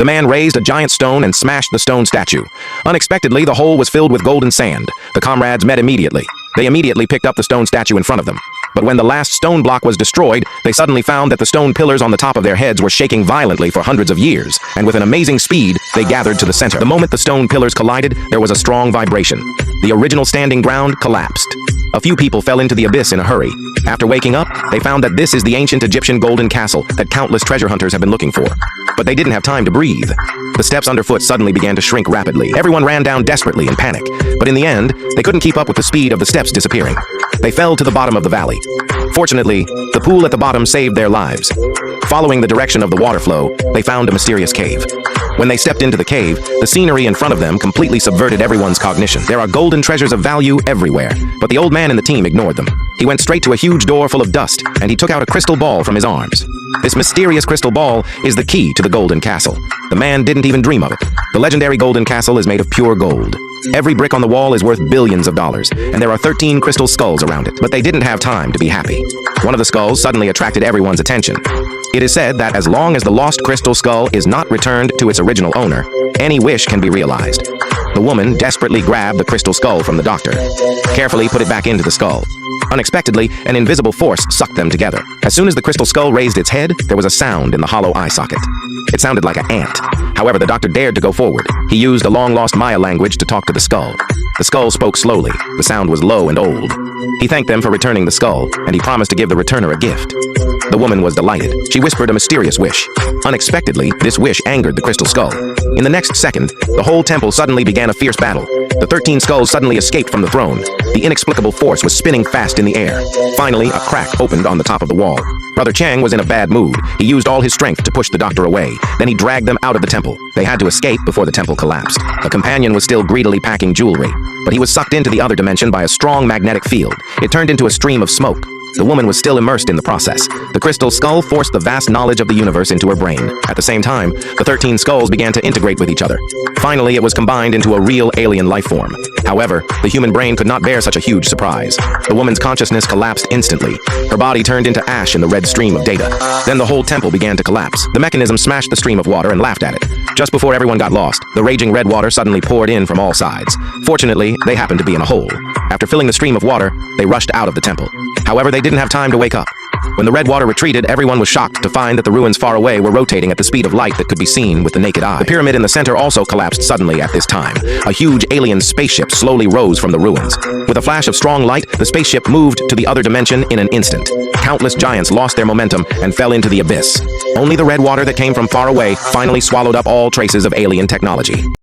The man raised a giant stone and smashed the stone statue. Unexpectedly, the hole was filled with golden sand. The comrades met immediately. They immediately picked up the stone statue in front of them. But when the last stone block was destroyed, they suddenly found that the stone pillars on the top of their heads were shaking violently for hundreds of years, and with an amazing speed, they gathered to the center. The moment the stone pillars collided, there was a strong vibration. The original standing ground collapsed. A few people fell into the abyss in a hurry. After waking up, they found that this is the ancient Egyptian golden castle that countless treasure hunters have been looking for. But they didn't have time to breathe. The steps underfoot suddenly began to shrink rapidly. Everyone ran down desperately in panic. But in the end, they couldn't keep up with the speed of the steps disappearing. They fell to the bottom of the valley. Fortunately, the pool at the bottom saved their lives. Following the direction of the water flow, they found a mysterious cave. When they stepped into the cave, the scenery in front of them completely subverted everyone's cognition. There are golden treasures of value everywhere, but the old man and the team ignored them. He went straight to a huge door full of dust, and he took out a crystal ball from his arms. This mysterious crystal ball is the key to the golden castle. The man didn't even dream of it. The legendary golden castle is made of pure gold. Every brick on the wall is worth billions of dollars, and there are 13 crystal skulls around it. But they didn't have time to be happy. One of the skulls suddenly attracted everyone's attention. It is said that as long as the lost crystal skull is not returned to its original owner, any wish can be realized. The woman desperately grabbed the crystal skull from the doctor, carefully put it back into the skull. Unexpectedly, an invisible force sucked them together. As soon as the crystal skull raised its head, there was a sound in the hollow eye socket. It sounded like an ant. However, the doctor dared to go forward. He used a long-lost Maya language to talk to the skull. The skull spoke slowly. The sound was low and old. He thanked them for returning the skull, and he promised to give the returner a gift. The woman was delighted. She whispered a mysterious wish. Unexpectedly, this wish angered the crystal skull. In the next second, the whole temple suddenly began a fierce battle. The 13 skulls suddenly escaped from the throne. The inexplicable force was spinning fast in the air. Finally, a crack opened on the top of the wall. Brother Chang was in a bad mood. He used all his strength to push the doctor away. Then he dragged them out of the temple. They had to escape before the temple collapsed. A companion was still greedily packing jewelry, but he was sucked into the other dimension by a strong magnetic field. It turned into a stream of smoke. The woman was still immersed in the process. The crystal skull forced the vast knowledge of the universe into her brain. At the same time, the 13 skulls began to integrate with each other. Finally, it was combined into a real alien life form. However, the human brain could not bear such a huge surprise. The woman's consciousness collapsed instantly. Her body turned into ash in the red stream of data. Then the whole temple began to collapse. The mechanism smashed the stream of water and laughed at it. Just before everyone got lost, the raging red water suddenly poured in from all sides. Fortunately, they happened to be in a hole. After filling the stream of water, they rushed out of the temple. However, they didn't have time to wake up. When the red water retreated, everyone was shocked to find that the ruins far away were rotating at the speed of light that could be seen with the naked eye. The pyramid in the center also collapsed suddenly at this time. A huge alien spaceship slowly rose from the ruins. With a flash of strong light, the spaceship moved to the other dimension in an instant. Countless giants lost their momentum and fell into the abyss. Only the red water that came from far away finally swallowed up all traces of alien technology.